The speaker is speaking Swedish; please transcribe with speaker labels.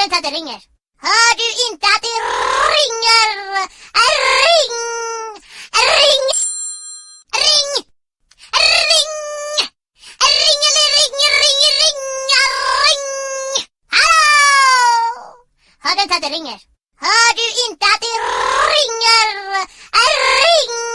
Speaker 1: du inte att det ringer? Hör du inte att det ringer? Ring! Ring! Ring! Ring! Ring eller ring, ring, ring, ring! Hallå! Hör du inte att det ringer? Hör du inte att det ringer? Ring!